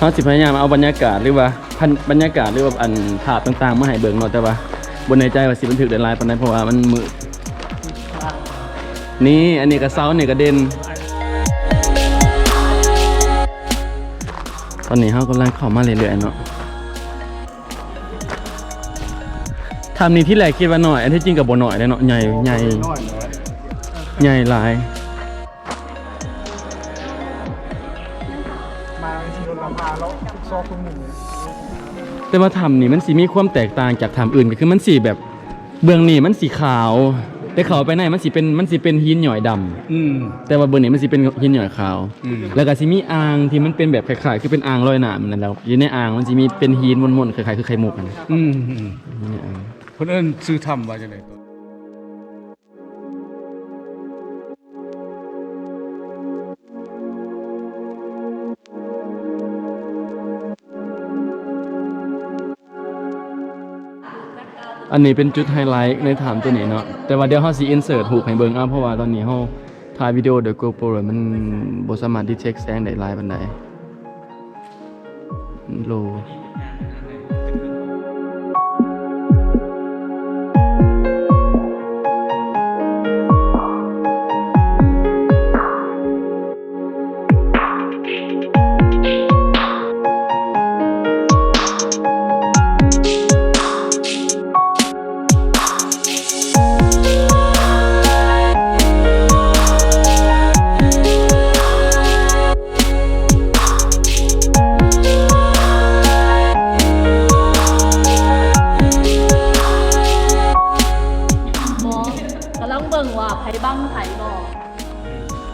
เขาสิพยายามเอาบรรยากาศหรือว่าบรรยากาศหรือว่าอันภาพต่างๆมาให้เบิ่งเนาะแต่ว่าบนในใจว่าสิบันทึกได้หลายปานใดเพราะว่ามันมืดนี่อันนี้ก็เซานี่ก็เด่นตอนนี้เขากำลังเข้ามาเรื่อยๆเนาะทำนี้ที่แรกคิดว่าหน่อยอันที่จริงกับบ่หน่อยเลยเนาะใหญ่ใหญ่ใหญ่หลายมาที่โดนลำพาแล้วซอกคุณหมูแต่ว่าทำนี่มันสีมีความแตกต่างจากทำอื่นก็คือมันสีแบบเบื้องนี่มันสีขาวแต่เขาไปไหนมันสีเป็นหินหย่อยดำแต่ว่าเบื้องนี่มันสีเป็นหินหย่อยขาวแล้วก็สีมีอ่างที่มันเป็นแบบคล้ายๆคือเป็นอ่างลอยน้ำนั่นแหละอยู่ในอ่างมันสีมีเป็นหินมนๆคล้ายๆคือไข่มุกกันคนอื่นซื้อทำว่าจะไหนตัวอันนี้เป็นจุดไฮไลท์ในถามตัวนี้เนาะแต่ว่าเดี๋ยวเขาสิอินเสิร์ตถูกให้เบิ่งเพราะว่าตอนนี้เขาถ่ายวิดีโอโดย GoPro มันบ่สามารถที่เช็คแสงได้หลายปานใดโล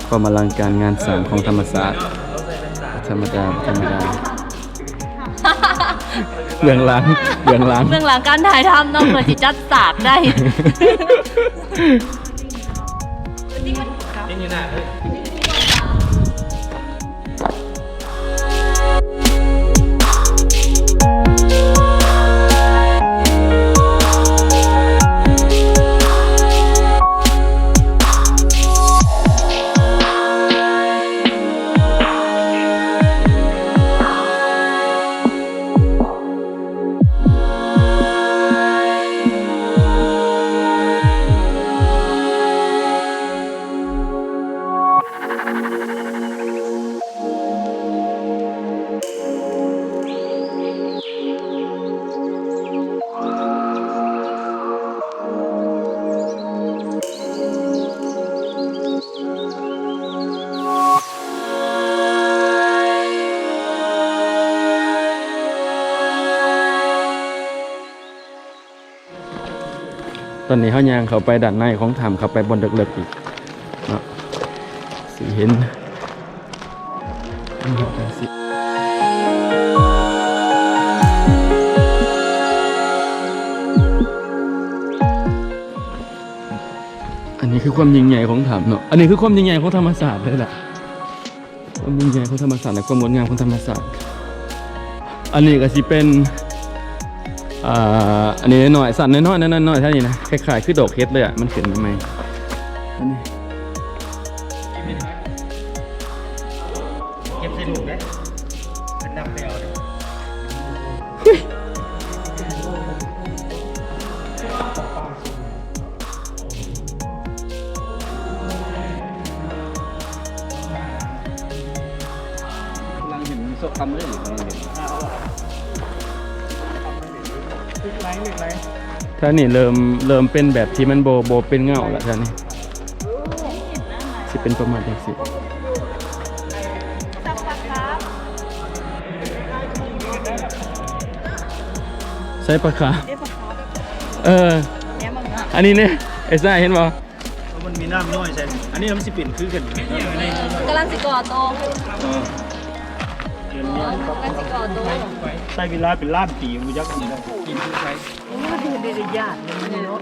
ความอลังการงานสร้างของธรรมศาสตร์ธรรมดาเบื้องหลังการถ่ายทำน้องเพื่อที่จัดสากได้ตอนนี้เขาย่างเข้าไปด้านในของถ้ำเข้าไปบนเลิกๆอีกเนาะสิเห็นอันนี้คือความยิ่งใหญ่ของถ้ำเนาะอันนี้คือความยิ่งใหญ่ของธรรมศาสตร์เลยแหละความยิ่งใหญ่ของธรรมศาสตร์และความงดงามของธรรมศาสตร์อันนี้ก็สิเป็นอันนี้หน่อยสั่นน้อยๆนั่นน้อยๆเท่านี้นะคล้ายๆคือดอกเฮ็ดเลยอ่ะมันขึ้นมาใหม่อันนี้เก็บใส่ถุงได้เป็นดำไปเอาเลยกำลังเห็นโซ่คำเลยหรือกำลังเห็นท่านี่เริ่มเป็นแบบที่มันโบเป็นเงาแล้วท่านี่สิเป็นประมาณอย่างสิใช้ปากกาอันนี้เนี่ยไอ้ซ่าเห็นป่ะมันมีน้ำน้อยใช่อันนี้มันสิเปลี่ยนคือกันกำลังสิก่อโตใส่เวลาเป็นล้านปีมันยักษ์นี่นะกินทุกไซส์มันเป็นเดือดยากเนาะ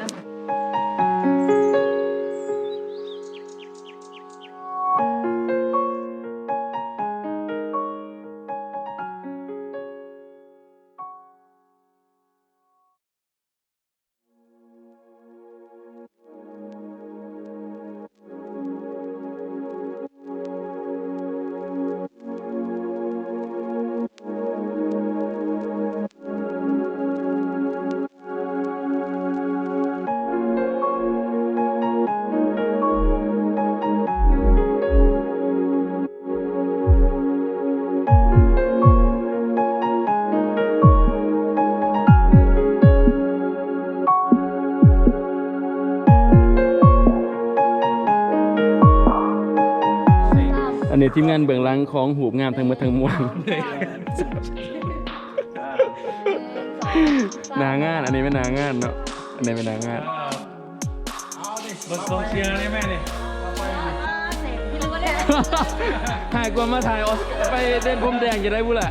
ในทีมงานเบื้องหลังของหูบงามทั้งหมดทั้งมวลหนางานอันนี้ไม่นางานเนาะอันนี้ไม่นางาน เบิกกองเชียร์ได้ไหมเนี่ย ถ่ายกว่ามาถ่ายออสไปเล่นพรมแดงจะได้บุแหละ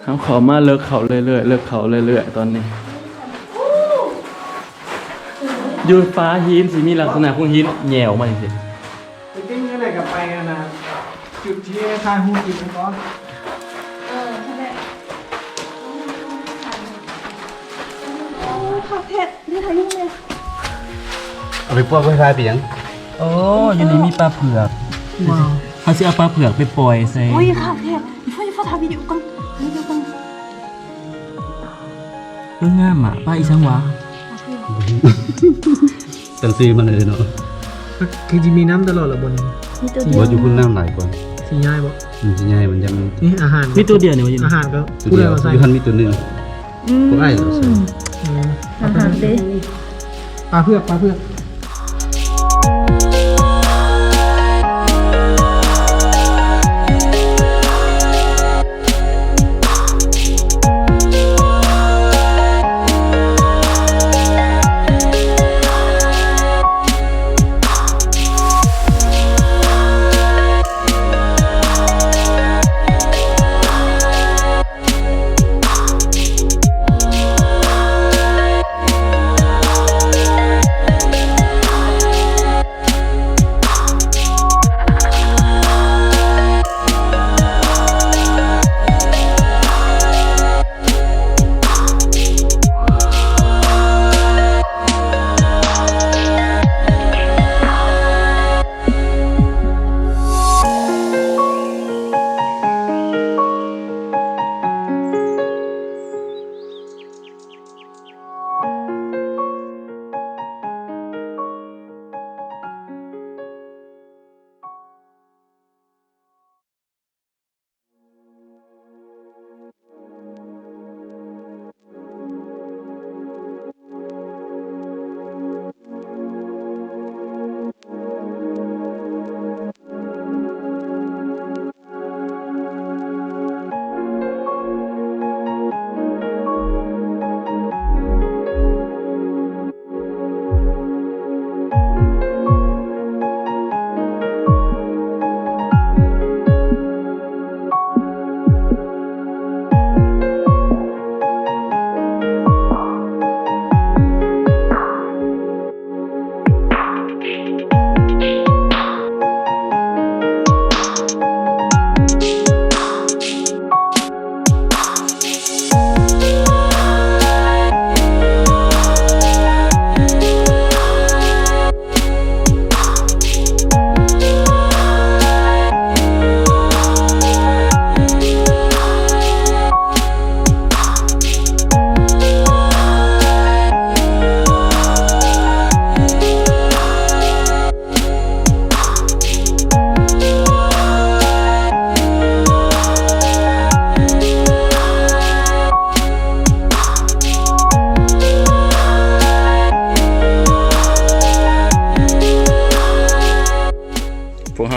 เขาขอมาเลิกเขาเรื่อยๆเลิกเขาเรื่อยๆตอนนี้ยูฟ้าหินสิมีลักษณะของหินแหยวมาจริง ไปติ้งกันไหนกับไปกันนะจุดที่ทายหูกินก่อน ผักเผ็ดนี่ทายุ่งเลย เอาไปพวกไฟฟ้าเปียง ๆโอ้ยันนี้มีปลาเผือกเขาจะเอาปลาเผือกไปปล่อยใส่ อุ้ยผักเผ็ดอีฟ้าทำวิดีโอกันวิดีโอกัน เรื่องง่ามอ่ะป้าอีสังวะ ตันซื้อมาเลยเนาะ คือจะมีน้ำตลอดเหรอบน มีตัวเดี บ ยว ออยู่คุณน้ำหลายกว่า สีง่ายบ่ มันจะง่ายมันยัง นี่อาหาร มีตัวเดียวนี่วะยัน อาหารก็ ตัว พูด เดี อะ ยว ไรมาใส่ อยู่คันมีตัวหนึ่งพวกไอ้เราใส่ อาหารเด้ ปลาเพือกปลาเพือก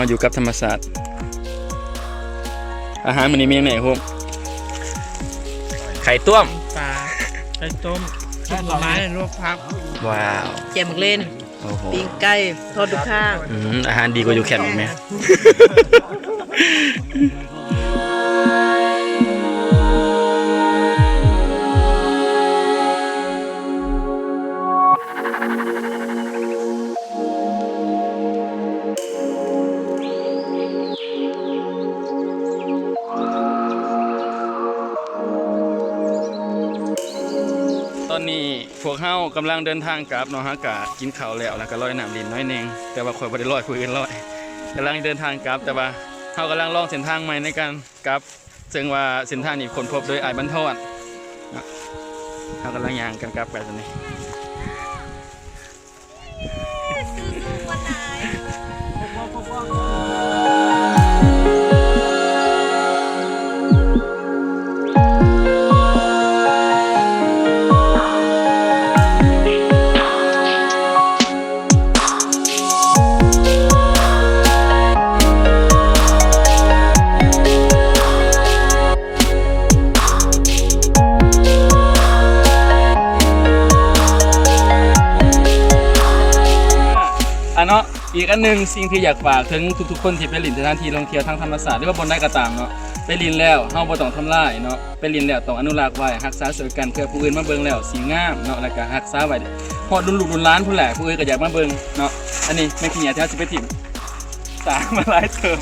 อยู่กับธรรมศาสตร์อาหารมันนี้มีอย่างไหนพวกไข่ต้ม ปลาไข่ต้ม กินหน่อไม้ลวกผัก ว้าว แกงหมึกเล่น โอ้โห ปิ้งไก่ทอดดุข้าง อาหารดีกว่าอยู่แคมป์อีกไหม ตอนนี้พวกเฮากำลังเดินทางกลับเนาะฮะกะกินข้าวแล้วก็ลอยน้ำลินน้อยเนึงแต่ว่าข่อยบ่ได้ลอยผู้อื่นลอยกำลังเดินทางกลับแต่ว่าเฮากำลังลองเส้นทางใหม่ในการกลับซึ่งว่าเส้นทางนี้ค้นพบโดยอ้ายบรรทอนเนาะเฮากำลังย่างกันกลับไปตอนนี้เนาะอีกอันหนึงสิ่งที่อยากฝากถึงทุกๆคนที่ไปลินสถานที่ท่องเที่ยวทางธรรมศาสตร์หรือว่าบนได้ก็ตามเนาะไปลินแล้วเฮาบ่ต้องทำลายเนาะไปลินแล้วต้องอนุรักษ์ไว้รักษาช่วยกันเพื่อผู้อื่นมาเบิ่งแล้วสิงามเนาะแล้วก็รักษาไว้ฮอดรุ่นลูกรุ่นหลานผู้แหละผู้อื่นก็อยากมาเบิ่งเนาะอันนี้แม่ขี้เหนียวที่เฮาสิไปถิ่มสร้างมาหลายเติม